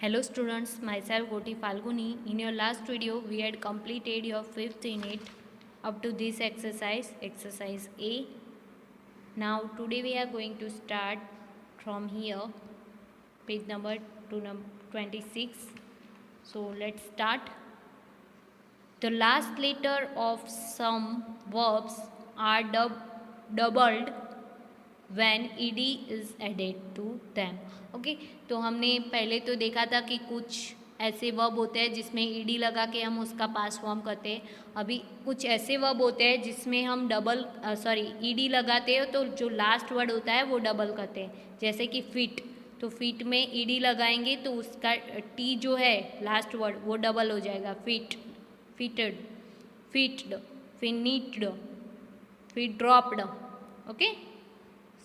Hello students, myself Goti Falguni. In your last video, we had completed your 5th unit up to this exercise, exercise A. Now today we are going to start from here, page number 26. So let's start. The last letter of some verbs are doubled when ed is added to them. Okay, तो हमने पहले तो देखा था कि कुछ ऐसे verb होते हैं जिसमें ईडी लगा के हम उसका पास्ट फॉर्म करते हैं. अभी कुछ ऐसे वर्ब होते हैं जिसमें हम ईडी लगाते हैं तो जो लास्ट वर्ड होता है वो डबल करते हैं. जैसे कि फिट, तो फिट में ईडी लगाएंगे तो उसका टी जो है लास्ट वर्ड वो डबल हो जाएगा. फिट, फिटेड, फिट्ड, फिनिट्ड, फिट ड्रॉप्ड. ओके,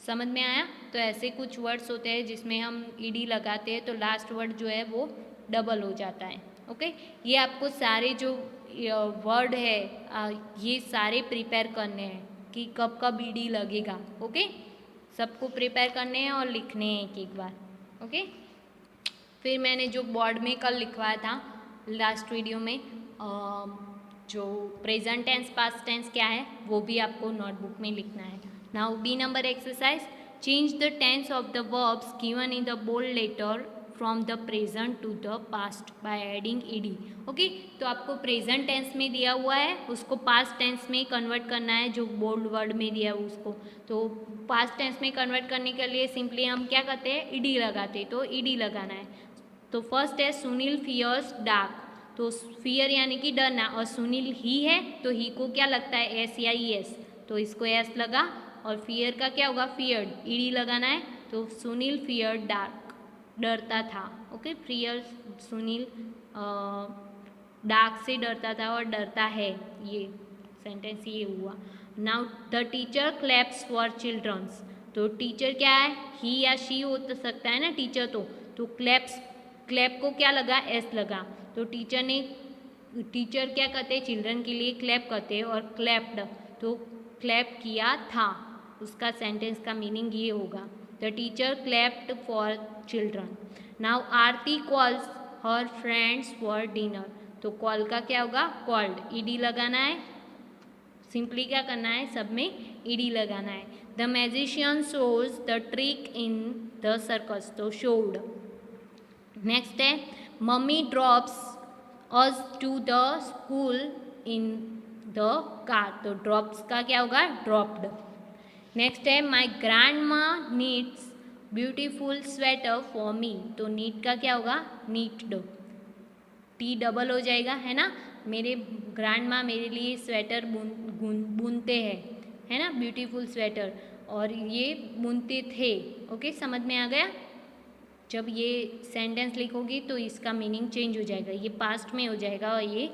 समझ में आया. तो ऐसे कुछ वर्ड्स होते हैं जिसमें हम ईडी लगाते हैं तो लास्ट वर्ड जो है वो डबल हो जाता है. ओके, ये आपको सारे जो वर्ड है ये सारे प्रिपेयर करने हैं कि कब कब ईडी लगेगा. ओके, सबको प्रिपेयर करने हैं और लिखने हैं एक एक बार. ओके, फिर मैंने जो बोर्ड में कल लिखवाया था लास्ट वीडियो में, जो प्रेजेंट टेंस पास्ट टेंस क्या है वो भी आपको नोटबुक में लिखना है. Now B number exercise, change the tense of the verbs given in the bold letter from the present to the past by adding ed. Okay, तो आपको प्रेजेंट टेंस में दिया हुआ है उसको पास्ट टेंस में कन्वर्ट करना है. जो बोल्ड वर्ड में दिया है उसको तो पास्ट टेंस में कन्वर्ट करने के लिए सिंपली हम क्या करते हैं, ईडी लगाते हैं. तो ईडी लगाना है. तो फर्स्ट है सुनील फियर्स डार्क. तो फियर यानी कि डरना, और सुनील ही है तो ही को क्या लगता है, एस या ई एस, तो इसको एस लगा. और फियर का क्या होगा, फियर्ड, ईडी लगाना है. तो सुनील फियर डार्क, डरता था. ओके, फियर सुनील डार्क से डरता था और डरता है. ये सेंटेंस ये हुआ. Now the teacher claps for childrens. तो टीचर क्या है, ही या शी हो सकता है ना टीचर. तो क्लैप्स, क्लैप को क्या लगा, एस लगा. तो टीचर क्या करते हैं, चिल्ड्रन के लिए क्लैप करते हैं. और क्लैप्ड, तो क्लैप किया था, उसका सेंटेंस का मीनिंग ये होगा, the teacher clapped for children. Now Aarti calls her friends for dinner. तो कॉल का क्या होगा, कॉल्ड, ईडी लगाना है. सिंपली क्या करना है, सब में ईडी लगाना है. The magician shows the trick in the circus. तो शोड. नेक्स्ट है mummy drops us to the school in the car. तो ड्रॉप्स का क्या होगा, ड्रॉप्ड. नेक्स्ट है my grandma needs beautiful sweater for me. तो नीड का क्या होगा, नीड्ड, टी डबल हो जाएगा है ना. मेरे ग्रैंड माँ मेरे लिए स्वेटर बुनते हैं, है ना, ब्यूटीफुल स्वेटर, और ये बुनते थे. ओके, समझ में आ गया. जब ये सेंटेंस लिखोगी तो इसका मीनिंग चेंज हो जाएगा, ये पास्ट में हो जाएगा और ये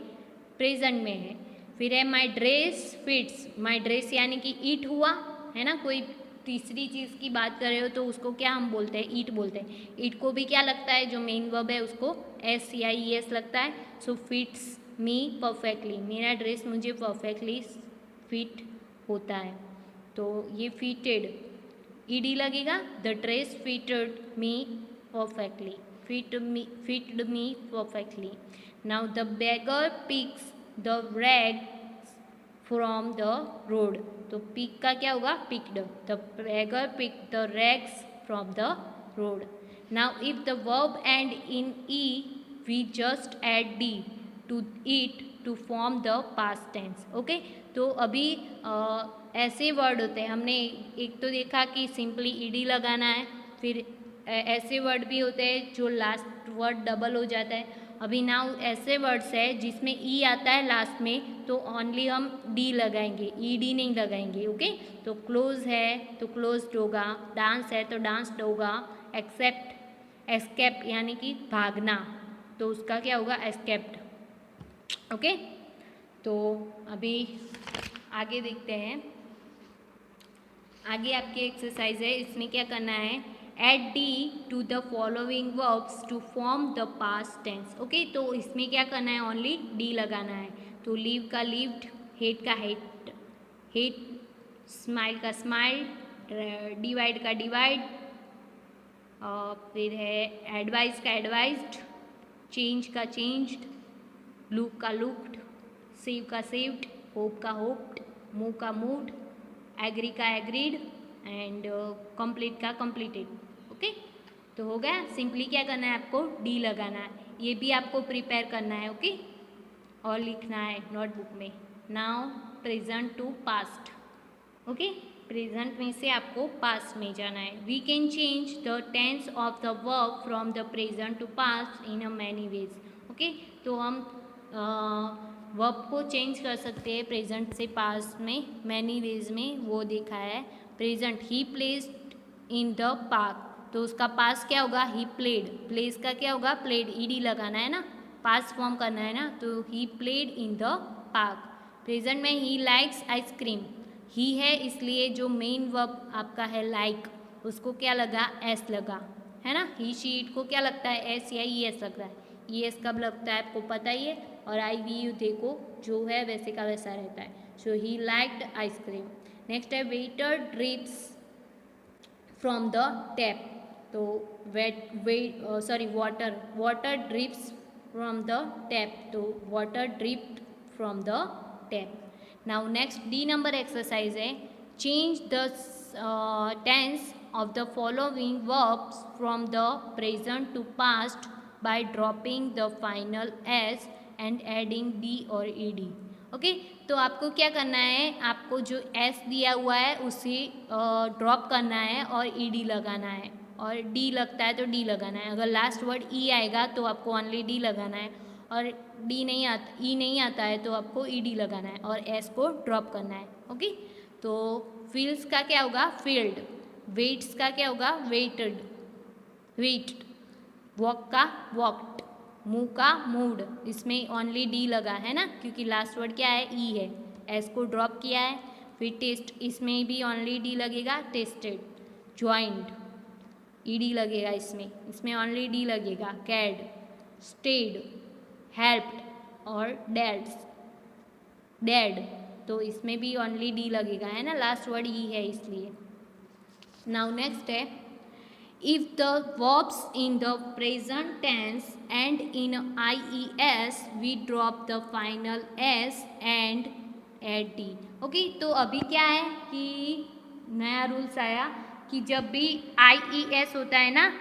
प्रेजेंट में है. फिर है my dress fits. My dress यानी कि ईट हुआ है ना. कोई तीसरी चीज़ की बात कर रहे हो तो उसको क्या हम बोलते हैं, ईट बोलते हैं. ईट को भी क्या लगता है, जो मेन वर्ब है उसको एस या ई एस लगता है. सो फिट्स मी परफेक्टली, मेरा ड्रेस मुझे परफेक्टली फिट होता है. तो ये फिटेड, ईडी लगेगा. The dress fitted me perfectly, fitted me perfectly. Now the beggar picks the rags from the road. तो pick का क्या होगा, picked. The beggar picked the rags from the road. Now if the verb end in e, we just add d to it to form the past tense. Okay, तो अभी ऐसे word होते हैं. हमने एक तो देखा कि सिंपली ईडी लगाना है. फिर ऐसे वर्ड भी होते हैं जो लास्ट वर्ड डबल हो जाता है. अभी नाउ ऐसे वर्ड्स है जिसमें ई आता है लास्ट में तो ओनली हम डी लगाएंगे, ई डी नहीं लगाएंगे. ओके, तो क्लोज है तो क्लोज्ड होगा. डांस है तो डांस्ड होगा. एक्सेप्ट, एस्केप यानी कि भागना, तो उसका क्या होगा, एस्केप्ड. ओके, तो अभी आगे देखते हैं. आगे आपकी एक्सरसाइज है, इसमें क्या करना है, add d to the following verbs to form the past tense. Okay, तो इसमें क्या करना है, ओनली d लगाना है. तो लीव का लिव्ड, हेट का हेट, हेट, स्माइल का स्माइल, डिवाइड का डिवाइड, फिर है एडवाइस का एडवाइज्ड, चेंज का चेंज्ड, लुक का लुक्ड, सेव का सेव्ड, होप का होप्ड, मूव का मूव्ड, एग्री का एग्रीड एंड कंप्लीट का कंप्लीटेड। ओके, तो हो गया। सिंपली क्या करना है आपको, डी लगाना है। ये भी आपको प्रिपेयर करना है। ओके, और लिखना है नोटबुक में। Now present to past. Okay, present में से आपको पास्ट में जाना है। We can change the tense of the verb from the present to past in a many ways. Okay, तो हम वर्ब को चेंज कर सकते हैं प्रेजेंट से पास्ट में मैनी वेज में। वो देखा है। Present, he placed in the park, तो उसका पास्ट क्या होगा, ही प्लेड। प्लेस का क्या होगा, प्लेड, ईडी लगाना है ना, पास्ट फॉर्म करना है ना, तो he played in the park. Present में ही लाइक्स आइसक्रीम, ही है इसलिए जो मेन वर्ब आपका है लाइक, उसको क्या लगा, एस लगा, है ना। ही शी इट को क्या लगता है, एस या ई एस लगता है। ई एस कब लगता है आपको पता ही है। और आई वी यू देखो जो है वैसे का वैसा रहता है। So he liked ice cream. Next है water drips from the tap, तो water drips from the tap, तो water dripped from the tap. Now next D number exercise है, change the tense of the following verbs from the present to past by dropping the final s and adding d or ed। Okay, तो आपको क्या करना है, आपको जो s दिया हुआ है उसे ड्रॉप करना है और ed लगाना है, और d लगता है तो d लगाना है। अगर लास्ट वर्ड e आएगा तो आपको ओनली d लगाना है, और d नहीं आता, e नहीं आता है तो आपको ed लगाना है और s को ड्रॉप करना है। ओके, तो फील्ड्स का क्या होगा, फील्ड। वेट्स का क्या होगा, वेटेड, वेट्ड। वॉक का वॉक्ड, मूव का मूव्ड। इसमें ओनली डी लगा है ना, क्योंकि लास्ट वर्ड क्या है, ई है। एस को ड्रॉप किया है। फिर टेस्ट, इसमें भी ओनली डी लगेगा, टेस्टेड। ज्वाइंड, ई डी लगेगा इसमें ओनली डी लगेगा। कैड, स्टेड, हेल्प्ड और डेड्स, डेड, तो इसमें भी ओनली डी लगेगा, है ना, लास्ट वर्ड ई है इसलिए। Now next है, if the verbs in the present tense and in IES we drop the final s and add d। Okay, तो अभी क्या है कि नया रूल्स आया कि जब भी IES होता है ना,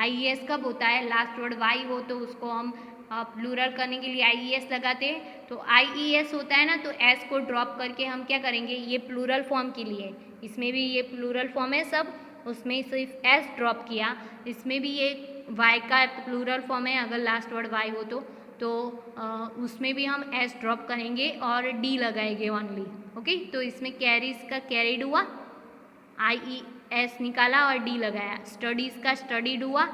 IES कब होता है, लास्ट वर्ड वाई हो तो उसको हम प्लूरल करने के लिए IES लगाते हैं। तो IES होता है ना, तो S को ड्रॉप करके हम क्या करेंगे, ये प्लूरल फॉर्म के लिए, इसमें भी ये प्लूरल फॉर्म है सब, उसमें सिर्फ S ड्रॉप किया। इसमें भी ये Y का प्लूरल फॉर्म है, अगर लास्ट वर्ड Y हो तो उसमें भी हम S ड्रॉप करेंगे और D लगाएंगे ओनली। ओके, तो इसमें कैरीज का कैरिड हुआ, IES निकाला और D लगाया। स्टडीज़ का स्टडीड हुआ,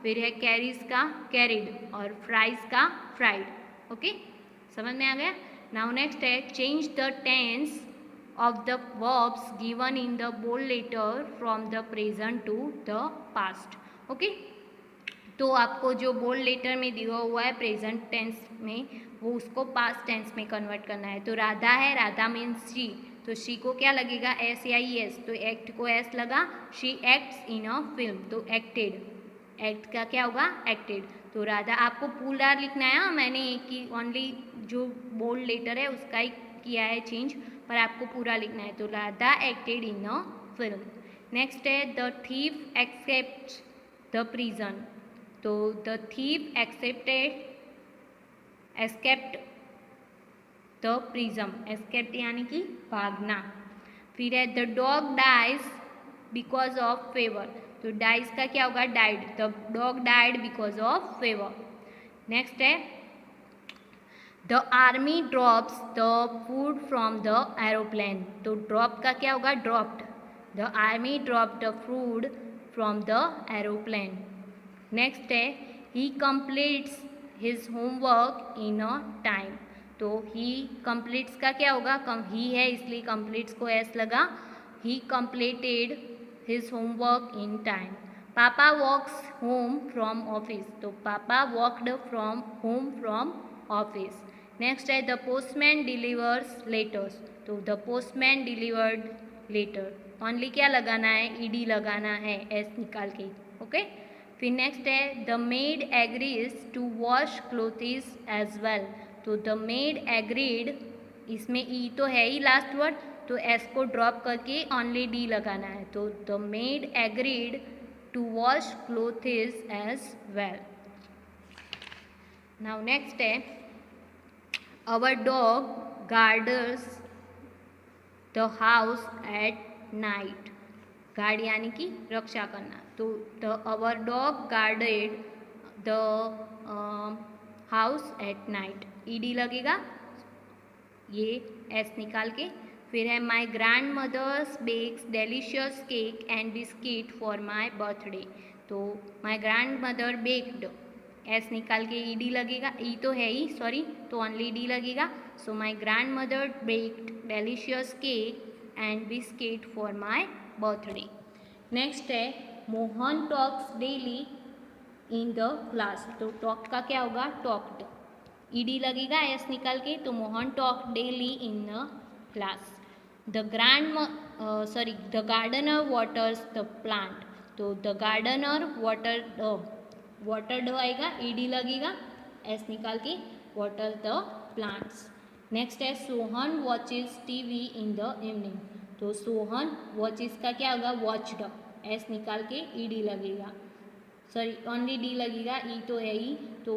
फिर है कैरीज का कैरिड और फ्राइज का फ्राइड। ओके, समझ में आ गया। नाउ नेक्स्ट है, change the tense of the verbs given in the bold letter from the present to the past। Okay, तो आपको जो बोल्ड लेटर में दिया हुआ है प्रेजेंट टेंस में, वो उसको पास्ट टेंस में कन्वर्ट करना है। तो राधा है, राधा मीन्स शी, तो शी को क्या लगेगा, एस या ई एस, तो एक्ट को एस लगा। She acts in a film, तो एक्टेड, एक्ट का क्या होगा, एक्टेड। तो राधा, आपको पूरा लिखना है, मैंने एक ही ओनली जो बोल्ड लेटर है उसका ही किया है चेंज, पर आपको पूरा लिखना है। तो Radha acted in a film. Next है, the thief accept the prison, तो the thief accepted escaped the prison, escaped यानी कि भागना। फिर है, the dog dies because of fever, तो डाइज का क्या होगा, died, the dog died because of fever. Next है, the army drops the food from the aeroplane, तो ड्रॉप का क्या होगा, dropped, the army drop the food from the aeroplane. Next है, he completes his homework in a time, तो he completes का क्या होगा, ही है इसलिए कंप्लीट्स को एस लगा। He completed his homework in time. Papa walks home from office, तो papa walked from home from office. Next है, द पोस्टमैन डिलीवर्स लेटर्स, तो the postman delivered letter, only क्या लगाना है, ईडी लगाना है, एस निकाल के। ओके, फिर नेक्स्ट है the maid agrees to wash clothes as well. तो द मेड एग्रीड, इसमें ई तो है ही लास्ट वर्ड, तो एस को ड्रॉप करके ओनली डी लगाना है। तो the maid agreed to wash clothes as well. Now next है our dog guards the house at night. Guard यानी कि रक्षा करना। तो the our dog guarded the house at night, ED लगेगा, ये एस निकाल के। फिर है my grandmother's bakes delicious cake and biscuit for my birthday. तो my grandmother baked, S निकाल के ईडी लगेगा, ई तो है ही सॉरी, तो ओनली डी लगेगा। So my grandmother baked delicious cake and biscuit for my birthday. Next है Mohan talks daily in the class. तो टॉक का क्या होगा, टॉक्ड, ईडी लगेगा एस निकाल के, तो Mohan talk daily in the class. The gardener waters the plant. तो द गार्डनर वाटर द आएगा, ईडी लगेगा, एस निकाल के, वाटर द प्लांट्स। नेक्स्ट है Sohan watches TV in the evening. तो सोहन वॉचेस का क्या होगा, वॉच्ड, एस निकाल के ईडी लगेगा, सॉरी ओनली डी लगेगा, ई तो है ही। तो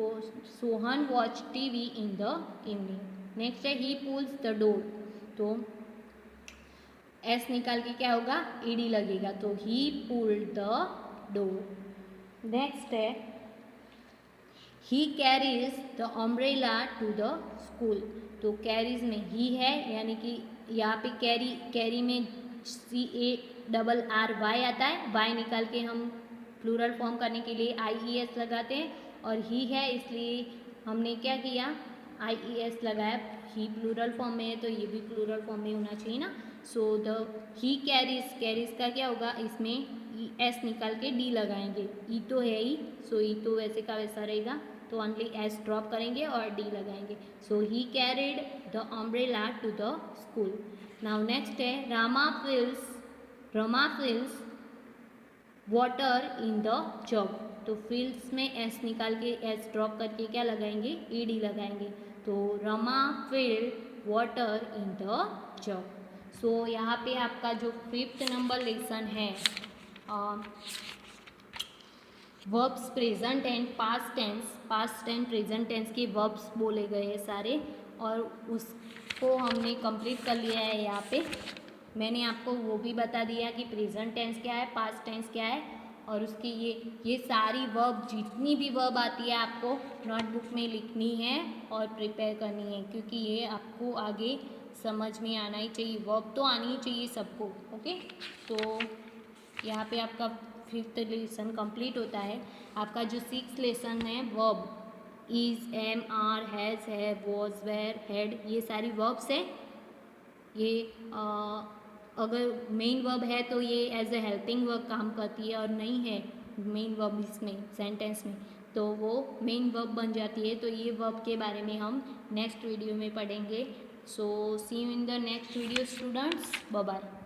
Sohan watch TV in the evening. Next है ही पुल्स द डोर। तो एस निकाल के क्या होगा, ईडी लगेगा, तो he pulled the door. Next है he carries the umbrella to the school. तो कैरीज में ही है, यानी कि यहाँ पे कैरी में CARRY आता है, वाई निकाल के हम प्लूरल फॉर्म करने के लिए IES लगाते हैं, और ही है इसलिए हमने क्या किया, IES लगाया। ही प्लूरल फॉर्म में है तो ये भी प्लूरल फॉर्म में होना चाहिए ना। सो द ही कैरीज का क्या होगा, इसमें एस निकाल के डी लगाएंगे, ई तो है ही, सो ई तो वैसे का वैसा रहेगा, तो ओनली एस ड्रॉप करेंगे और डी लगाएंगे। So he carried the umbrella to the school. Now next है Rama fills water in the jug. तो फिल्स में एस निकाल के एस ड्रॉप करके क्या लगाएंगे, ईडी लगाएंगे, तो Rama fill water in the jug. So यहाँ पे आपका जो 5th नंबर लेसन है verbs present and past tense present tense के वर्ब्स बोले गए हैं सारे, और उसको हमने कंप्लीट कर लिया है। यहाँ पे मैंने आपको वो भी बता दिया कि प्रेजेंट टेंस क्या है, पास्ट टेंस क्या है, और उसकी ये सारी वर्ब, जितनी भी वर्ब आती है आपको नोटबुक में लिखनी है और प्रिपेयर करनी है, क्योंकि ये आपको आगे समझ में आना ही चाहिए, वर्ब तो आनी ही चाहिए सबको। ओके, तो यहाँ पे आपका 5th लेसन कंप्लीट होता है। आपका जो 6th लेसन है verb, is, am, are, has, have, was, were, had, ये सारी वर्ब्स है। ये अगर मेन वर्ब है तो ये एज ए हेल्पिंग वर्ब काम करती है, और नहीं है मेन वर्ब इसमें सेंटेंस में तो वो मेन वर्ब बन जाती है। तो ये वर्ब के बारे में हम नेक्स्ट वीडियो में पढ़ेंगे। So see you in the next video students, bye bye.